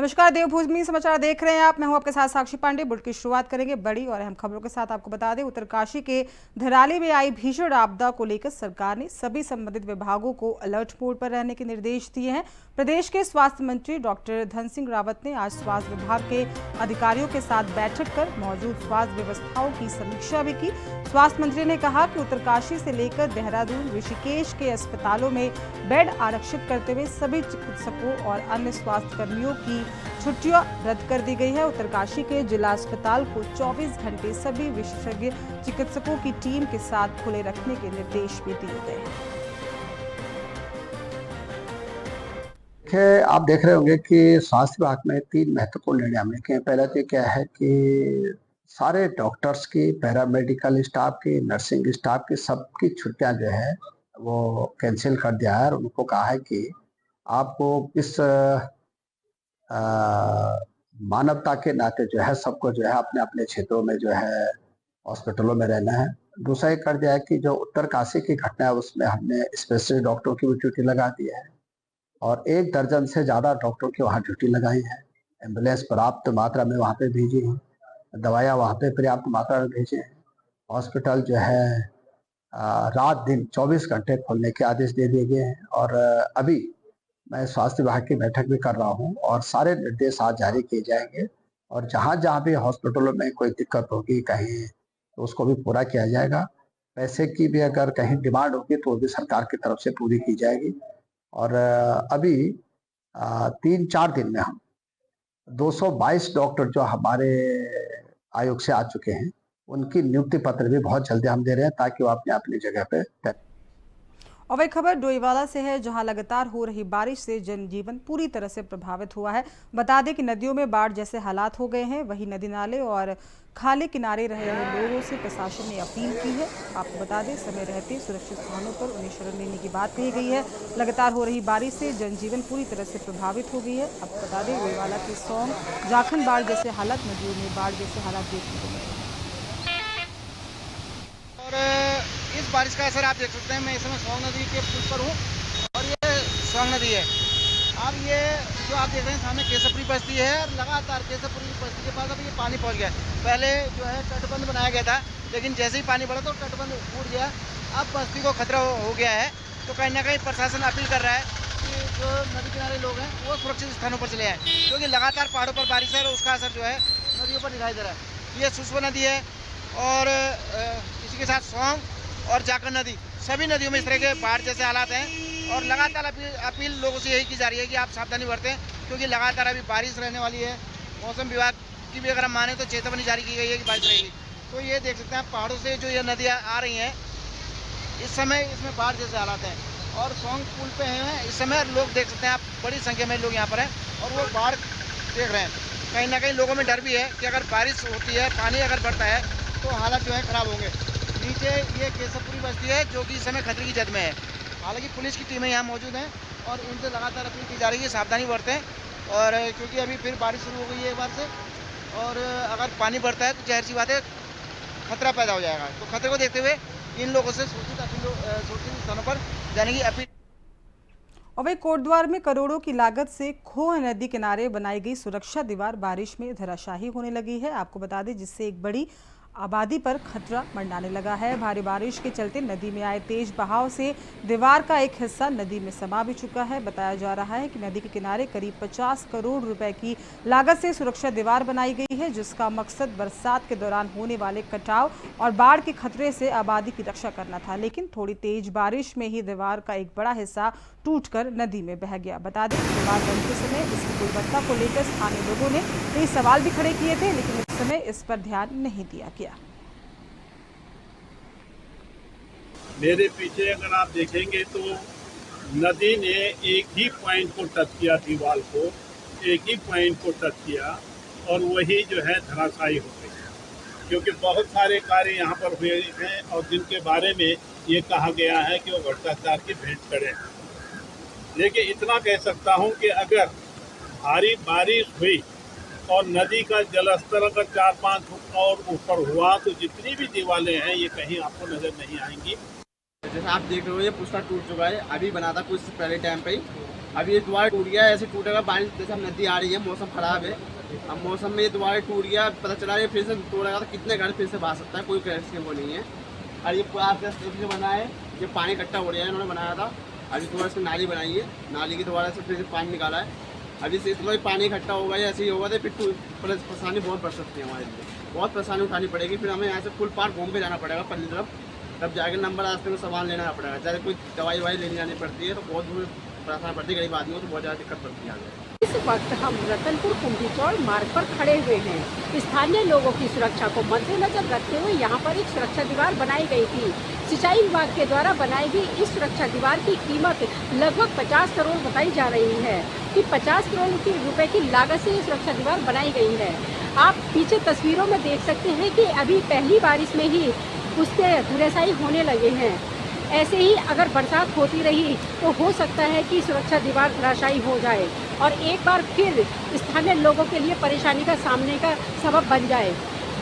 नमस्कार, देवभूमि समाचार देख रहे हैं आप। मैं हूं आपके साथ साक्षी पांडे। बुलेटिन की शुरुआत करेंगे बड़ी और अहम खबरों के साथ। आपको बता दें, उत्तरकाशी के धराली में आई भीषण आपदा को लेकर सरकार ने सभी संबंधित विभागों को अलर्ट मोड पर रहने के निर्देश दिए हैं। प्रदेश के स्वास्थ्य मंत्री डॉक्टर धन सिंह रावत ने आज स्वास्थ्य विभाग के अधिकारियों के साथ बैठक कर मौजूद स्वास्थ्य व्यवस्थाओं की समीक्षा भी की। स्वास्थ्य मंत्री ने कहा कि उत्तरकाशी से लेकर देहरादून, ऋषिकेश के अस्पतालों में बेड आरक्षित करते हुए सभी चिकित्सकों और अन्य स्वास्थ्य कर्मियों की छुट्टियां रद्द कर दी गई है। उत्तरकाशी के जिला अस्पताल को 24 घंटे सभी विशेषज्ञ चिकित्सकों की टीम के साथ खुले रखने के निर्देश भी दिए गए हैं। आप देख रहे होंगे कि स्वास्थ्य विभाग में 3 महत्वपूर्ण निर्णय हमने किए। पहला तो क्या है कि सारे डॉक्टर्स की, पैरामेडिकल स्टाफ की, नर्सिंग स्टाफ की सबकी छुट्टियां जो है वो कैंसिल कर दिया है और उनको कहा है कि आपको इस मानवता के नाते जो है सबको जो है अपने अपने क्षेत्रों में जो है हॉस्पिटलों में रहना है। दूसरा ये कर दिया है कि जो उत्तरकाशी की घटना है उसमें हमने स्पेशलिस्ट डॉक्टरों की भी ड्यूटी लगा दी है और 1 दर्जन से ज़्यादा डॉक्टरों की वहाँ ड्यूटी लगाई है। एम्बुलेंस पर्याप्त मात्रा में वहाँ पे भेजी है, दवाइयाँ वहाँ पे पर्याप्त मात्रा में भेजे हैं। हॉस्पिटल जो है रात दिन 24 घंटे खोलने के आदेश दे दिए गए हैं और अभी मैं स्वास्थ्य विभाग की बैठक भी कर रहा हूं और सारे निर्देश आज जारी किए जाएंगे और जहां जहां भी हॉस्पिटलों में कोई दिक्कत होगी कहीं तो उसको भी पूरा किया जाएगा। पैसे की भी अगर कहीं डिमांड होगी तो वो भी सरकार की तरफ से पूरी की जाएगी। और अभी 3-4 दिन में हम 222 डॉक्टर जो हमारे आयोग से आ चुके हैं उनकी नियुक्ति पत्र भी बहुत जल्दी हम दे रहे हैं ताकि वो अपने अपनी जगह पे। और वही खबर डोईवाला से है, जहां लगातार हो रही बारिश से जनजीवन पूरी तरह से प्रभावित हुआ है। बता दें कि नदियों में बाढ़ जैसे हालात हो गए हैं। वहीं नदी नाले और खाले किनारे रह रहे लोगों से प्रशासन ने अपील की है। आपको बता दें, समय रहते सुरक्षित स्थानों पर उन्हें शरण लेने की बात कही गई है। लगातार हो रही बारिश से जनजीवन पूरी तरह से प्रभावित हो गई है। आपको बता दें, डोईवाला के सौंग, जाखन बाढ़ जैसे हालात, नदियों में बाढ़ जैसे हालात देखने को मिले। इस बारिश का असर आप देख सकते हैं। मैं इस समय सौंग नदी के पुल पर हूँ और ये सौंग नदी है। अब ये जो आप देख रहे हैं सामने केसरपुरी बस्ती है और लगातार केसरपुरी बस्ती के पास अब ये पानी पहुँच गया। पहले जो है तटबंध बनाया गया था, लेकिन जैसे ही पानी बढ़ा तो तटबंध टूट गया। अब बस्ती को खतरा हो गया है। तो कहीं ना कहीं प्रशासन अपील कर रहा है कि जो नदी किनारे लोग हैं वो सुरक्षित स्थानों पर चले आए, क्योंकि लगातार पहाड़ों पर बारिश है और उसका असर जो है नदियों पर दिखाई दे रहा है। ये सुसवा नदी है और इसी के साथ सौंग और जाखन नदी, सभी नदियों में इस तरह के बाढ़ जैसे हालात हैं। और लगातार अपील लोगों से यही की जा रही है कि आप सावधानी बरतें, क्योंकि लगातार अभी बारिश रहने वाली है। मौसम विभाग की भी अगर हम माने तो चेतावनी जारी की गई है कि बारिश रहेगी। तो ये देख सकते हैं आप, पहाड़ों से जो ये नदियाँ आ रही हैं इस समय इसमें बाढ़ जैसे हालात हैं। और सौंग पुल पे हैं इस समय लोग, देख सकते हैं आप, बड़ी संख्या में लोग यहाँ पर हैं और वो बाढ़ देख रहे हैं। कहीं ना कहीं लोगों में डर भी है कि अगर बारिश होती है, पानी अगर बढ़ता है तो हालात जो है ख़राब होंगे। नीचे ये केसरपुरी बस्ती है जो कि इस समय खतरे की जद में है। हालांकि पुलिस की टीमें यहाँ मौजूद हैं और उनसे लगातार अपील की जा रही है सावधानी बरतें। और क्योंकि अभी फिर बारिश शुरू हो गई है एक बार से, और अगर पानी बढ़ता है तो जाहिर सी बात है खतरा पैदा हो जाएगा। तो खतरे को देखते हुए इन लोगों से सुरक्षित स्थानों पर जाने की अपील। और वही कोटद्वार में करोड़ों की लागत से खोह नदी किनारे बनाई गई सुरक्षा दीवार बारिश में धराशायी होने लगी है। आपको बता दें, जिससे एक बड़ी आबादी पर खतरा मंडराने लगा है। भारी बारिश के चलते नदी में आए तेज बहाव से दीवार का एक हिस्सा नदी में समा भी चुका है। बताया जा रहा है कि नदी के किनारे करीब 50 करोड़ रुपए की लागत से सुरक्षा दीवार बनाई गई है, जिसका मकसद बरसात के दौरान होने वाले कटाव और बाढ़ के खतरे से आबादी की रक्षा करना था। लेकिन थोड़ी तेज बारिश में ही दीवार का एक बड़ा हिस्सा टूटकर नदी में बह गया। बता दें, दीवार बनते समय इसकी गुणवत्ता को लेकर स्थानीय लोगों ने कई सवाल भी खड़े किए थे, लेकिन इस समय इस पर ध्यान नहीं दिया गया। मेरे पीछे अगर आप देखेंगे तो नदी ने एक ही पॉइंट को टच किया, दीवार को एक ही पॉइंट को टच किया और वही जो है धराशायी हो गई। क्योंकि बहुत सारे कार्य यहाँ पर हुए हैं और जिनके बारे में ये कहा गया है कि वो भ्रष्टाचार की भेंट करें। लेकिन इतना कह सकता हूँ कि अगर भारी बारिश हुई और नदी का जलस्तर अगर 4-5 फुट और ऊपर हुआ तो जितनी भी दीवारें हैं ये कहीं आपको नजर नहीं आएंगी। जैसे आप देख रहे हो ये पुस्ता टूट चुका है, अभी बना था कुछ पहले टाइम पे ही, अभी ये द्वार टूट गया है। ऐसे टूटेगा, बारिश जैसे अब नदी आ रही है, मौसम खराब है, अब मौसम में ये द्वार टूट गया, पता चला ये फिर से तोड़ेगा तो कितने घर फिर से बहा सकता है, कोई कैसे वो नहीं है। और ये पूरा से बना है, ये पानी इकट्ठा हो रहा है, इन्होंने बनाया था, अभी दोबारा से नाली बनाई है, नाली की दोबारा से फिर से पानी निकाला है, अभी से इतना पानी इकट्ठा होगा, ऐसे ही होगा तो फिर परेशानी बहुत बढ़ सकती है हमारे लिए, बहुत परेशानी उठानी पड़ेगी। फिर हमें यहाँ से फुल पार घूम के जाना पड़ेगा पल्ली तरफ, तब जाके नंबर रास्ते में सामान लेना पड़ेगा, चाहे कोई दवाई ववाई लेने जानी पड़ती है तो बहुत दूर परेशानी पड़ती है, गरीब आदमी को तो बहुत ज़्यादा दिक्कत पड़ती है आगे। इस वक्त हम रतनपुर कुंभीचौड़ मार्ग पर खड़े हुए हैं। स्थानीय लोगों की सुरक्षा को मद्देनजर रखते हुए यहाँ पर एक सुरक्षा दीवार बनाई गई थी। सिंचाई विभाग के द्वारा बनाई गई इस सुरक्षा दीवार की कीमत लगभग 50 करोड़ बताई जा रही है कि 50 करोड़ रुपए की लागत से ये सुरक्षा दीवार बनाई गई है। आप पीछे तस्वीरों में देख सकते हैं कि अभी पहली बारिश में ही उसके धुलसाई होने लगे हैं। ऐसे ही अगर बरसात होती रही तो हो सकता है कि सुरक्षा दीवार धराशायी हो जाए और एक बार फिर स्थानीय लोगों के लिए परेशानी का सामने का सबब बन जाए।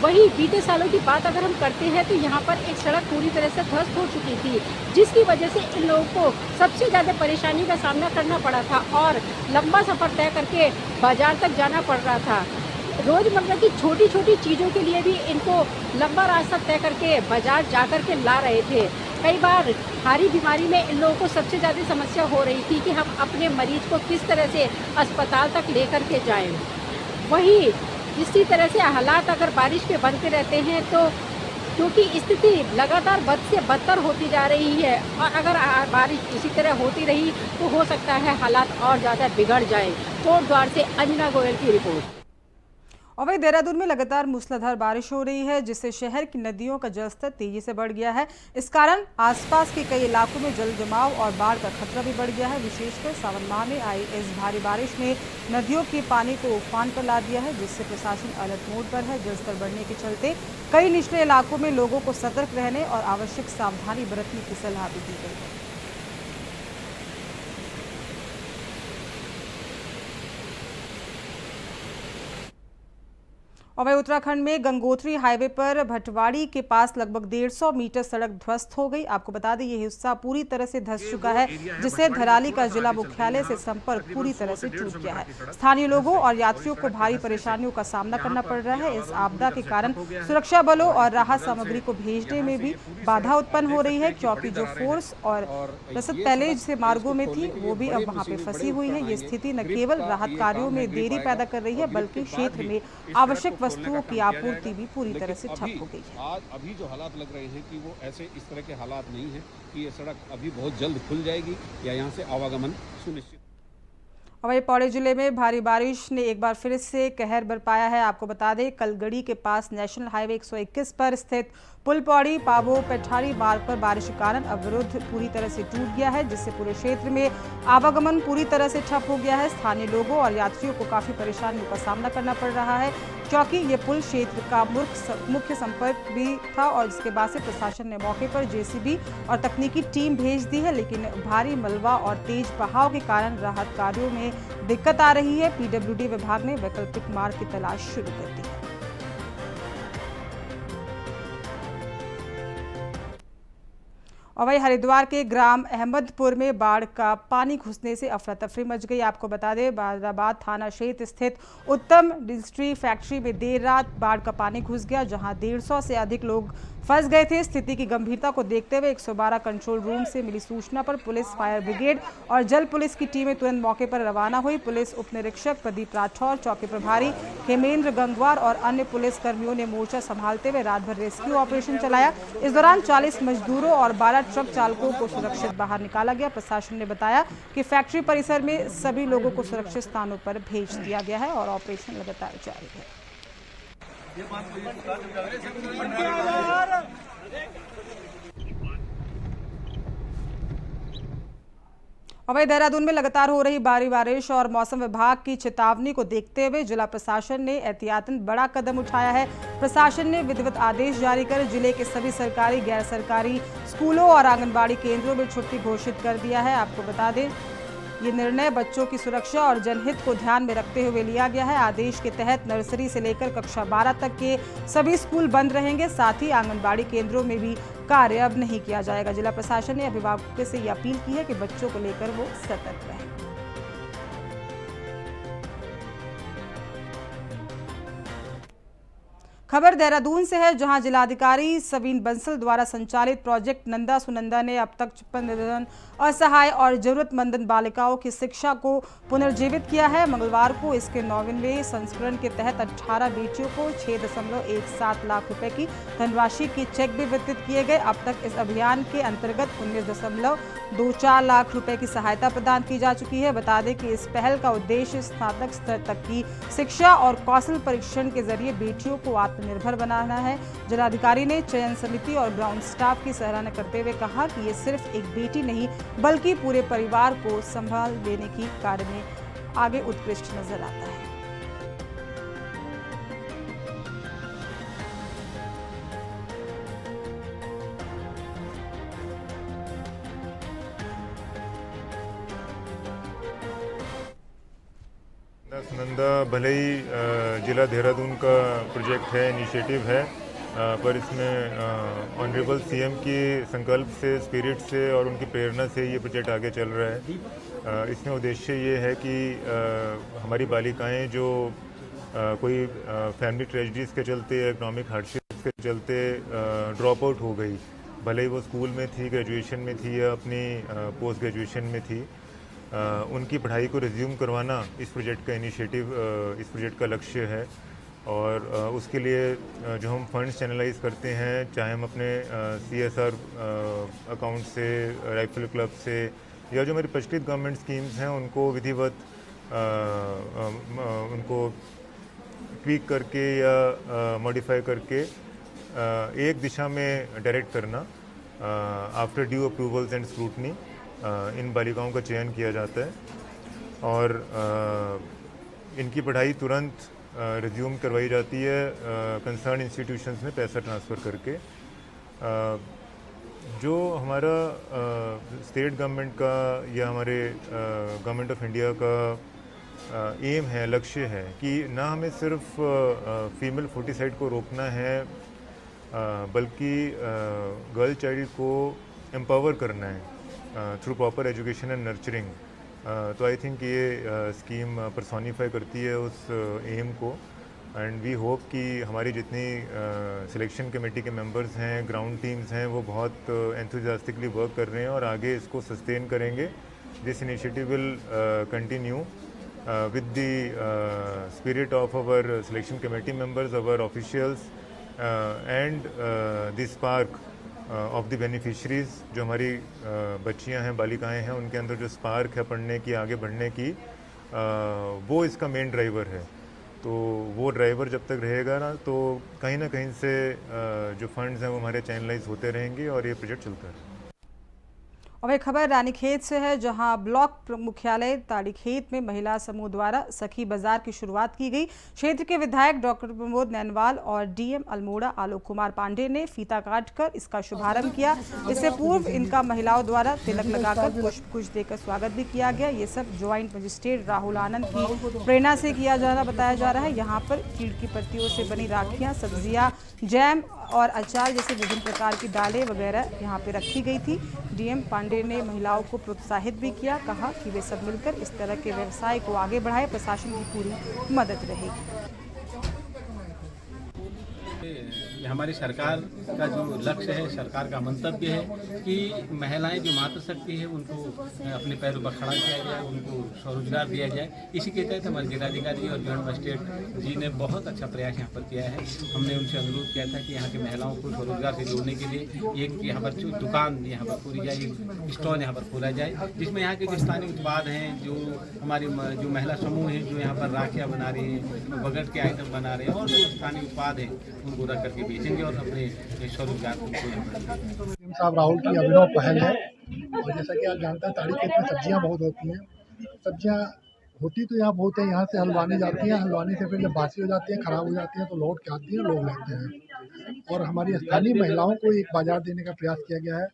वहीं बीते सालों की बात अगर हम करते हैं तो यहाँ पर एक सड़क पूरी तरह से ध्वस्त हो चुकी थी, जिसकी वजह से इन लोगों को सबसे ज़्यादा परेशानी का सामना करना पड़ा था और लंबा सफ़र तय करके बाजार तक जाना पड़ रहा था। रोज़मर्रा की छोटी छोटी चीज़ों के लिए भी इनको लंबा रास्ता तय करके बाजार जा कर के ला रहे थे। कई बार भारी बीमारी में इन लोगों को सबसे ज़्यादा समस्या हो रही थी कि हम अपने मरीज को किस तरह से अस्पताल तक लेकर के जाएं। वहीं इसी तरह से हालात अगर बारिश के बनते रहते हैं तो क्योंकि स्थिति लगातार बद से बदतर होती जा रही है और अगर बारिश इसी तरह होती रही तो हो सकता है हालात और ज़्यादा बिगड़ जाए। कोटद्वार से अंजना गोयल की रिपोर्ट। और वही देहरादून में लगातार मूसलाधार बारिश हो रही है, जिससे शहर की नदियों का जलस्तर तेजी से बढ़ गया है। इस कारण आसपास के कई इलाकों में जल जमाव और बाढ़ का खतरा भी बढ़ गया है। विशेषकर सावन माह में आई इस भारी बारिश ने नदियों के पानी को उफान पर ला दिया है, जिससे प्रशासन अलर्ट मोड पर है। जलस्तर बढ़ने के चलते कई निचले इलाकों में लोगों को सतर्क रहने और आवश्यक सावधानी बरतने की सलाह भी दी गई है। और वही उत्तराखंड में गंगोत्री हाईवे पर भटवाड़ी के पास लगभग 150 मीटर सड़क ध्वस्त हो गई। आपको बता दें ये हिस्सा पूरी तरह से धंस चुका है, जिससे धराली का जिला मुख्यालय से संपर्क पूरी तरह से टूट गया है। स्थानीय लोगों और यात्रियों को भारी परेशानियों का सामना करना पड़ रहा है। इस आपदा के कारण सुरक्षा बलों और राहत सामग्री को भेजने में भी बाधा उत्पन्न हो रही है, क्योंकि जो फोर्स और रसद पहले से मार्गों में थी वो भी अब वहां पे फंसी हुई है। ये स्थिति न केवल राहत कार्यों में देरी पैदा कर रही है, बल्कि क्षेत्र में आवश्यक वस्तुओं की आपूर्ति भी पूरी तरह से ठप हो गई है। आज अभी जो हालात लग रहे हैं कि वो ऐसे इस तरह के हालात नहीं है कि ये सड़क अभी बहुत जल्द खुल जाएगी या यहाँ से आवागमन सुनिश्चित। और वही पौड़ी जिले में भारी बारिश ने एक बार फिर से कहर बरपाया है। आपको बता दें कलगड़ी के पास नेशनल हाईवे 121 पर स्थित पुल पौड़ी पाबो पेठारी मार्ग पर बारिश के कारण अवरुद्ध पूरी तरह से टूट गया है, जिससे पूरे क्षेत्र में आवागमन पूरी तरह से ठप हो गया है। स्थानीय लोगों और यात्रियों को काफी परेशानियों का सामना करना पड़ रहा है, क्योंकि ये पुल क्षेत्र का मुख्य संपर्क भी था और जिसके बाद से प्रशासन ने मौके पर जेसीबी और तकनीकी टीम भेज दी है, लेकिन भारी मलबा और तेज बहाव के कारण राहत कार्यों में दिक्कत आ रही है। पीडब्ल्यूडी विभाग ने वैकल्पिक मार्ग की तलाश शुरू कर दी है। और वही हरिद्वार के ग्राम अहमदपुर में बाढ़ का पानी घुसने से अफरा तफरी मच गई। आपको बता दें बाराबाद थाना क्षेत्र स्थित उत्तम डिस्ट्री फैक्ट्री में देर रात बाढ़ का पानी घुस गया, जहां 150 से अधिक लोग फंस गए थे। स्थिति की गंभीरता को देखते हुए 112 कंट्रोल रूम से मिली सूचना पर पुलिस, फायर ब्रिगेड और जल पुलिस की टीमें तुरंत मौके पर रवाना हुई। पुलिस उप निरीक्षक प्रदीप राठौर, चौकी प्रभारी हेमेंद्र गंगवार और अन्य पुलिस कर्मियों ने मोर्चा संभालते हुए रात भर रेस्क्यू ऑपरेशन चलाया। इस दौरान 40 मजदूरों और 12 ट्रक चालकों को सुरक्षित बाहर निकाला गया। प्रशासन ने बताया कि फैक्ट्री परिसर में सभी लोगों को सुरक्षित स्थानों पर भेज दिया गया है और ऑपरेशन लगातार जारी है। और वही देहरादून में लगातार हो रही भारी बारिश और मौसम विभाग की चेतावनी को देखते हुए जिला प्रशासन ने एहतियातन बड़ा कदम उठाया है। प्रशासन ने विधिवत आदेश जारी कर जिले के सभी सरकारी, गैर सरकारी स्कूलों और आंगनबाड़ी केंद्रों में छुट्टी घोषित कर दिया है। आपको बता दें ये निर्णय बच्चों की सुरक्षा और जनहित को ध्यान में रखते हुए लिया गया है। आदेश के तहत नर्सरी से लेकर कक्षा 12 तक के सभी स्कूल बंद रहेंगे, साथ ही आंगनबाड़ी केंद्रों में भी कार्य अब नहीं किया जाएगा। जिला प्रशासन ने अभिभावकों से ये अपील की है कि बच्चों को लेकर वो सतर्क रहें। खबर देहरादून से है, जहां जिलाधिकारी सवीन बंसल द्वारा संचालित प्रोजेक्ट नंदा सुनंदा ने अब तक 56 निर्धन, असहाय और जरूरतमंद बालिकाओं की शिक्षा को पुनर्जीवित किया है। मंगलवार को इसके 9वें संस्करण के तहत 18 बेटियों को 6.17 लाख रुपए की धनराशि की चेक भी वितरित किए गए। अब तक इस अभियान के अंतर्गत 19.24 लाख रुपए की सहायता प्रदान की जा चुकी है। बता दें कि इस पहल का उद्देश्य स्नातक स्तर तक की शिक्षा और कौशल परीक्षण के जरिए बेटियों को आत्मनिर्भर बनाना है। जिलाधिकारी ने चयन समिति और ग्राउंड स्टाफ की सराहना करते हुए कहा कि ये सिर्फ एक बेटी नहीं बल्कि पूरे परिवार को संभाल लेने की कार्य में आगे उत्कृष्ट नजर आता है। सुनंदा भले ही जिला देहरादून का प्रोजेक्ट है, इनिशिएटिव है, पर इसमें ऑनरेबल सीएम की संकल्प से, स्पिरिट से और उनकी प्रेरणा से ये प्रोजेक्ट आगे चल रहा है। इसमें उद्देश्य ये है कि हमारी बालिकाएं जो कोई फैमिली ट्रेजेडीज़ के चलते, इकोनॉमिक हार्डशिप्स के चलते ड्रॉप आउट हो गई, भले ही वो स्कूल में थी, ग्रेजुएशन में थी या अपनी पोस्ट ग्रेजुएशन में थी, उनकी पढ़ाई को रिज्यूम करवाना इस प्रोजेक्ट का इनिशिएटिव, इस प्रोजेक्ट का लक्ष्य है। और उसके लिए जो हम फंड्स चैनलाइज करते हैं, चाहे हम अपने CSR अकाउंट से, राइफल क्लब से, या जो हमारी प्रचलित गवर्नमेंट स्कीम्स हैं उनको विधिवत उनको ट्वीक करके या मॉडिफाई करके एक दिशा में डायरेक्ट करना, after due approvals and scrutiny इन बालिकाओं का चयन किया जाता है और इनकी पढ़ाई तुरंत रिज्यूम करवाई जाती है कंसर्न इंस्टीट्यूशंस में पैसा ट्रांसफ़र करके। जो हमारा स्टेट गवर्नमेंट का या हमारे गवर्नमेंट ऑफ इंडिया का एम है, लक्ष्य है कि ना हमें सिर्फ फीमेल फोर्टिसाइड को रोकना है, बल्कि गर्ल चाइल्ड को एम्पावर करना है through proper education and nurturing. तो आई थिंक ये स्कीम पर्सोनिफाई करती है उस एम को एंड वी होप कि हमारी जितनी सिलेक्शन कमेटी के मेंबर्स हैं, ग्राउंड टीम्स हैं, वो बहुत एंथुसियास्टिकली वर्क कर रहे हैं और आगे इसको सस्टेन करेंगे। This initiative will continue with the spirit of our selection committee members, our officials and the spark of the beneficiaries। जो हमारी बच्चियां हैं, बालिकाएं हैं, उनके अंदर जो स्पार्क है पढ़ने की, आगे बढ़ने की, वो इसका मेन ड्राइवर है। तो वो ड्राइवर जब तक रहेगा ना, तो कहीं ना कहीं से जो फंड्स हैं वो हमारे चैनलाइज होते रहेंगे और ये प्रोजेक्ट चलता है। और एक खबर रानीखेत से है, जहां ब्लॉक मुख्यालय ताड़ीखेत में महिला समूह द्वारा सखी बाजार की शुरुआत की गई। क्षेत्र के विधायक डॉक्टर प्रमोद नैनवाल और डीएम अल्मोड़ा आलोक कुमार पांडे ने फीता काटकर इसका शुभारंभ किया। इससे पूर्व इनका महिलाओं द्वारा तिलक लगाकर पुष्प देकर स्वागत भी किया गया। ये सब ज्वाइंट मजिस्ट्रेट राहुल आनंद की प्रेरणा से किया जाना बताया जा रहा है। यहाँ पर चीड़ की पत्तियों से बनी राखियाँ, सब्जियाँ, जैम और अचार जैसे विभिन्न प्रकार की दालें वगैरह यहाँ पे रखी गई थी। डीएम पांडे ने महिलाओं को प्रोत्साहित भी किया, कहा कि वे सब मिलकर इस तरह के व्यवसाय को आगे बढ़ाएं, प्रशासन की पूरी मदद रहेगी। हमारी सरकार का जो लक्ष्य है, सरकार का मंतव्य है कि महिलाएं जो मातृशक्ति है उनको अपने पैरों पर खड़ा किया जाए, उनको स्वरोजगार दिया जाए। इसी के तहत हमारे जिलाधिकारी और जॉइंट मजिस्ट्रेट जी ने बहुत अच्छा प्रयास यहाँ पर किया है। हमने उनसे अनुरोध किया था कि यहाँ की महिलाओं को स्वरोजगार से जोड़ने के लिए एक यहाँ पर दुकान यहाँ पर खोली जाए, एक स्टॉल यहाँ पर खोला जाए, जिसमें यहाँ के जो स्थानीय उत्पाद हैं, जो हमारी जो महिला समूह हैं, जो यहाँ पर राखियाँ बना रहे हैं, बगट के आइटम बना रहे हैं और जो स्थानीय उत्पाद हैं उनको रख करके बेचेंगे और अपने स्वरोजगार को साहब राहुल की अभिनव पहल है। और जैसा कि आप जानते हैं, ताड़ीखेत में सब्जियां बहुत होती हैं। सब्जियां होती तो यहाँ बहुत है, यहाँ से हलवानी जाती हैं, हलवानी से फिर जब बासी हो जाती है, ख़राब हो जाती है तो लौट के आती हैं, लोग लेते हैं। और हमारी स्थानीय महिलाओं को एक बाजार देने का प्रयास किया गया है।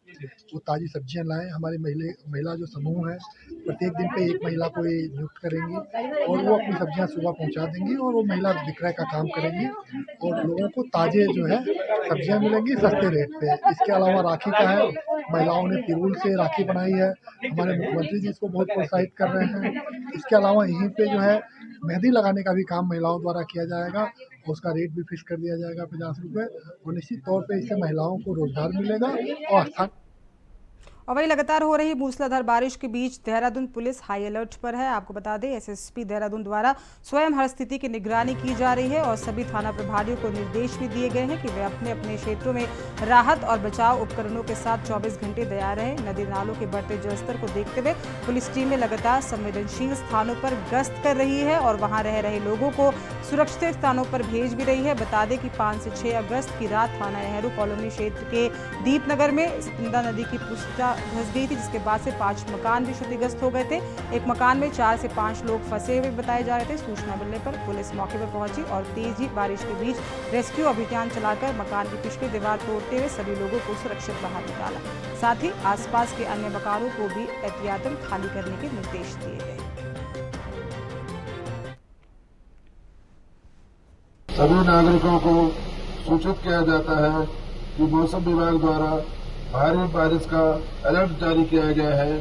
वो ताज़ी सब्जियां लाएं। हमारे महिला जो समूह है प्रत्येक दिन पे एक महिला को ये नियुक्त करेंगी और वो अपनी सब्जियां सुबह पहुंचा देंगी और वो महिला विक्रय का काम करेंगी और लोगों को ताज़े जो है सब्जियां मिलेंगी सस्ते रेट पे। इसके अलावा राखी का है, महिलाओं ने तिरुल से राखी बनाई है, हमारे मुख्यमंत्री जी इसको बहुत प्रोत्साहित कर रहे हैं। इसके अलावा यहीं पे जो है मेहंदी लगाने का भी काम महिलाओं द्वारा किया जाएगा और उसका रेट भी फिक्स कर दिया जाएगा 50 रुपये और निश्चित तौर पे इससे महिलाओं को रोजगार मिलेगा और और वहीं लगातार हो रही मूसलाधार बारिश के बीच देहरादून पुलिस हाई अलर्ट पर है। आपको बता दें एसएसपी देहरादून द्वारा स्वयं हर स्थिति की निगरानी की जा रही है और सभी थाना प्रभारियों को निर्देश भी दिए गए हैं कि वे अपने अपने क्षेत्रों में राहत और बचाव उपकरणों के साथ 24 घंटे तैयार रहें। नदी नालों के बढ़ते जलस्तर को देखते हुए पुलिस टीमें लगातार संवेदनशील स्थानों पर गश्त कर रही है और वहां रह रहे लोगों को सुरक्षित स्थानों पर भेज भी रही है। बता दें कि 5 से 6 अगस्त की रात थाना नेहरू कॉलोनी क्षेत्र के दीपनगर में स्पिंदा नदी की पुष्टा धंस गई थी, जिसके बाद से 5 मकान भी क्षतिग्रस्त हो गए थे। एक मकान में 4 से 5 लोग फंसे हुए बताए जा रहे थे। सूचना मिलने पर पुलिस मौके पर पहुंची और तेज बारिश के बीच रेस्क्यू अभियान चलाकर मकान की पिछली दीवार तोड़ते हुए सभी लोगों को सुरक्षित बाहर निकाला। साथ ही आसपास के अन्य मकानों को भी एहतियातन खाली करने के निर्देश दिए गए। सभी नागरिकों को सूचित किया जाता है कि मौसम विभाग द्वारा भारी बारिश का अलर्ट जारी किया गया है।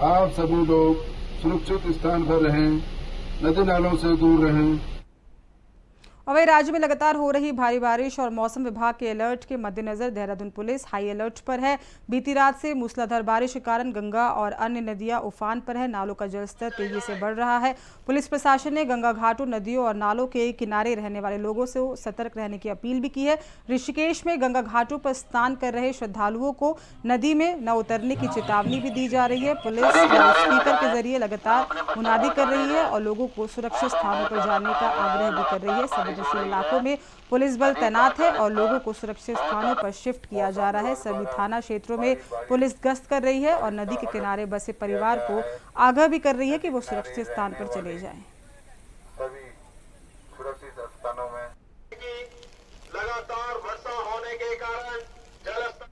आप सभी लोग सुरक्षित स्थान पर रहें, नदी नालों से दूर रहें। और वही राज्य में लगातार हो रही भारी बारिश और मौसम विभाग के अलर्ट के मद्देनजर देहरादून पुलिस हाई अलर्ट पर है। बीती रात से मूसलाधार बारिश के कारण गंगा और अन्य नदियां उफान पर है। नालों का जलस्तर तेजी से बढ़ रहा है। पुलिस प्रशासन ने गंगा घाटों, नदियों और नालों के किनारे रहने वाले लोगों से सतर्क रहने की अपील भी की है। ऋषिकेश में गंगा घाटों पर स्नान कर रहे श्रद्धालुओं को नदी में न उतरने की चेतावनी भी दी जा रही है। पुलिस स्पीकर के जरिए लगातार मुनादी कर रही है और लोगों को सुरक्षित स्थानों पर जाने का आग्रह भी कर रही है। संवेदनशील इलाकों में पुलिस बल तैनात है और लोगों को सुरक्षित स्थानों पर शिफ्ट किया जा रहा है। सभी थाना क्षेत्रों में पुलिस गश्त कर रही है और नदी के किनारे बसे परिवार को आगाह भी कर रही है कि वो सुरक्षित स्थान पर चले जाएं। सभी सुरक्षित स्थानों में लगातार वर्षा होने के कारण जलस्तर।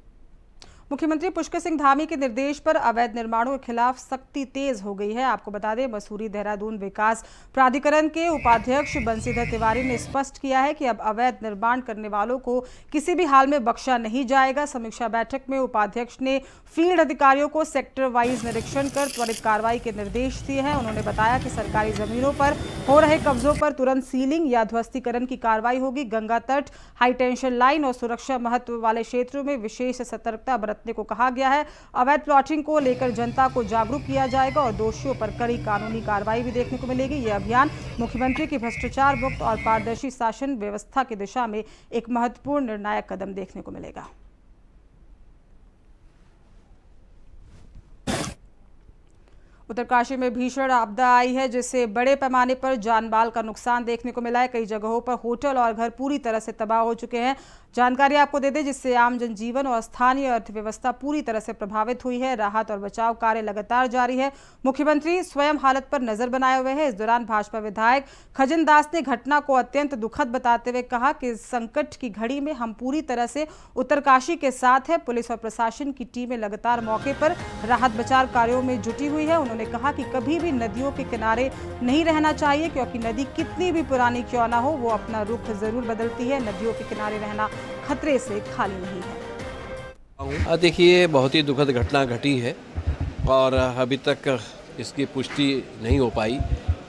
मुख्यमंत्री पुष्कर सिंह धामी के निर्देश पर अवैध निर्माणों के खिलाफ सख्ती तेज हो गई है। आपको बता दें मसूरी देहरादून विकास प्राधिकरण के उपाध्यक्ष बंशीधर तिवारी ने स्पष्ट किया है कि अब अवैध निर्माण करने वालों को किसी भी हाल में बख्शा नहीं जाएगा। समीक्षा बैठक में उपाध्यक्ष ने फील्ड अधिकारियों को सेक्टर वाइज निरीक्षण कर त्वरित कार्रवाई के निर्देश दिए हैं। उन्होंने बताया कि सरकारी जमीनों पर हो रहे कब्जों पर तुरंत सीलिंग या ध्वस्तीकरण की कार्रवाई होगी। गंगा तट, हाई टेंशन लाइन और सुरक्षा महत्व वाले क्षेत्रों में विशेष सतर्कता बरतने को कहा गया है। अवैध प्लॉटिंग को लेकर जनता को जागरूक किया जाएगा और दोषियों पर कड़ी कानूनी कार्रवाई भी देखने को मिलेगी। यह अभियान मुख्यमंत्री की भ्रष्टाचार मुक्त और पारदर्शी शासन व्यवस्था की दिशा में एक महत्वपूर्ण निर्णायक कदम देखने को मिलेगा। उत्तरकाशी में भीषण आपदा आई है, जिससे बड़े पैमाने पर जान माल का नुकसान देखने को मिला है। कई जगहों पर होटल और घर पूरी तरह से तबाह हो चुके हैं। जानकारी आपको दे दें, जिससे आम जनजीवन और स्थानीय अर्थव्यवस्था पूरी तरह से प्रभावित हुई है। राहत और बचाव कार्य लगातार जारी है। मुख्यमंत्री स्वयं हालत पर नजर बनाए हुए हैं। इस दौरान भाजपा विधायक खजन दास ने घटना को अत्यंत दुखद बताते हुए कहा कि इस संकट की घड़ी में हम पूरी तरह से उत्तरकाशी के साथ है। पुलिस और प्रशासन की टीमें लगातार मौके पर राहत बचाव कार्यों में जुटी हुई है। उन्होंने कहा कि कभी भी नदियों के किनारे नहीं रहना चाहिए, क्योंकि नदी कितनी भी पुरानी क्यों ना हो, वो अपना रुख जरूर बदलती है। नदियों के किनारे रहना खतरे से खाली नहीं है। देखिए, बहुत ही दुखद घटना घटी है और अभी तक इसकी पुष्टि नहीं हो पाई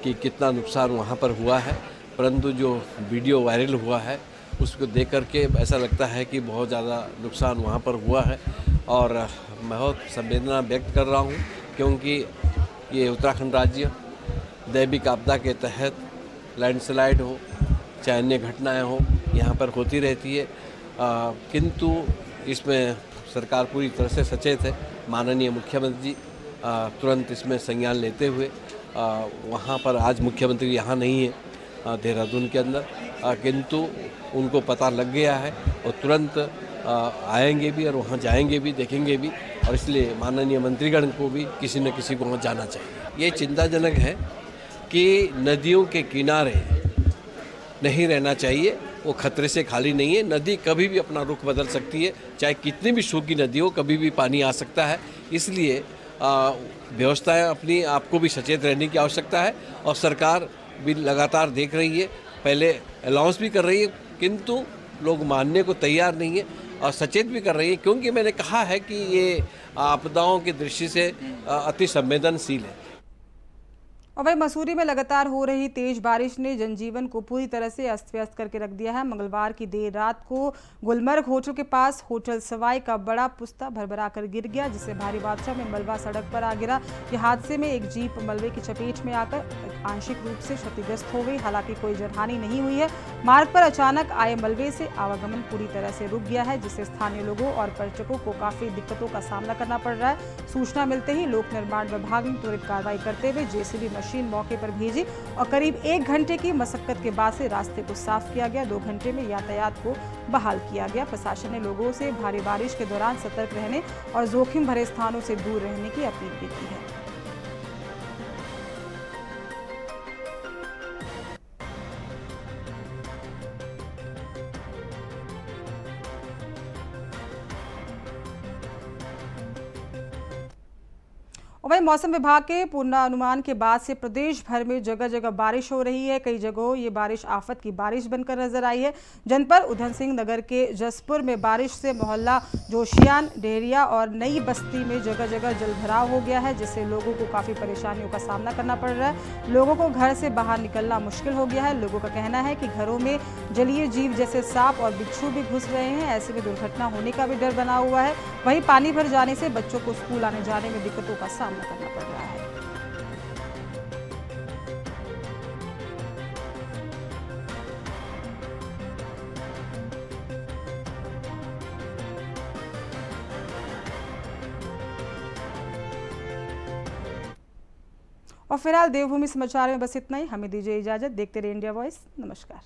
कि कितना नुकसान वहाँ पर हुआ है, परंतु जो वीडियो वायरल हुआ है उसको देख करके ऐसा लगता है कि बहुत ज़्यादा नुकसान वहाँ पर हुआ है और मैं बहुत संवेदना व्यक्त कर रहा हूँ, क्योंकि ये उत्तराखंड राज्य दैविक आपदा के तहत लैंडस्लाइड हो चाहे अन्य घटनाएँ हो यहाँ पर होती रहती है, किंतु इसमें सरकार पूरी तरह से सचेत है। माननीय मुख्यमंत्री जी तुरंत इसमें संज्ञान लेते हुए वहाँ पर, आज मुख्यमंत्री यहाँ नहीं है देहरादून के अंदर, किंतु उनको पता लग गया है और तुरंत आएंगे भी और वहाँ जाएंगे भी, देखेंगे भी, और इसलिए माननीय मंत्रीगण को भी किसी न किसी को वहाँ जाना चाहिए। ये चिंताजनक है कि नदियों के किनारे नहीं रहना चाहिए। वो खतरे से खाली नहीं है। नदी कभी भी अपना रुख बदल सकती है, चाहे कितनी भी सूखी नदी हो, कभी भी पानी आ सकता है। इसलिए व्यवस्थाएं अपनी आपको भी सचेत रहने की आवश्यकता है और सरकार भी लगातार देख रही है, पहले अलाउंस भी कर रही है, किंतु लोग मानने को तैयार नहीं है और सचेत भी कर रही है, क्योंकि मैंने कहा है कि ये आपदाओं की दृष्टि से अति संवेदनशील है। और वही मसूरी में लगातार हो रही तेज बारिश ने जनजीवन को पूरी तरह से अस्त व्यस्त करके रख दिया है। मंगलवार की देर रात को गुलमर्ग होटल के पास होटल सवाई का बड़ा पुस्ता भरभरा कर गिर गया, जिससे भारी मात्रा में मलबा सड़क पर आ गिरा। इस हादसे में एक जीप मलबे की चपेट में आकर आंशिक रूप से क्षतिग्रस्त हो गई। हालांकि कोई जनहानि नहीं हुई है। मार्ग पर अचानक आए मलबे से आवागमन पूरी तरह से रुक गया है, जिससे स्थानीय लोगों और पर्यटकों को काफी दिक्कतों का सामना करना पड़ रहा है। सूचना मिलते ही लोक निर्माण विभाग ने त्वरित कार्रवाई करते हुए जेसीबी मशीन मौके पर भेजी और करीब 1 घंटे की मशक्कत के बाद से रास्ते को साफ किया गया। 2 घंटे में यातायात को बहाल किया गया। प्रशासन ने लोगों से भारी बारिश के दौरान सतर्क रहने और जोखिम भरे स्थानों से दूर रहने की अपील भी की है। वहीं मौसम विभाग के पूर्वानुमान के बाद से प्रदेश भर में जगह जगह बारिश हो रही है। कई जगहों ये बारिश आफत की बारिश बनकर नजर आई है। जनपद उधम सिंह नगर के जसपुर में बारिश से मोहल्ला जोशियान, डेहरिया और नई बस्ती में जगह जगह जलभराव हो गया है, जिससे लोगों को काफ़ी परेशानियों का सामना करना पड़ रहा है। लोगों को घर से बाहर निकलना मुश्किल हो गया है। लोगों का कहना है कि घरों में जलीय जीव जैसे सांप और बिच्छू भी घुस रहे हैं। ऐसे में दुर्घटना होने का भी डर बना हुआ है। वहीं पानी भर जाने से बच्चों को स्कूल आने जाने में दिक्कतों का सामना करना पड़ रहा है। और फिलहाल देवभूमि समाचार में बस इतना ही। हमें दीजिए इजाजत। देखते रहिए इंडिया वॉइस। नमस्कार।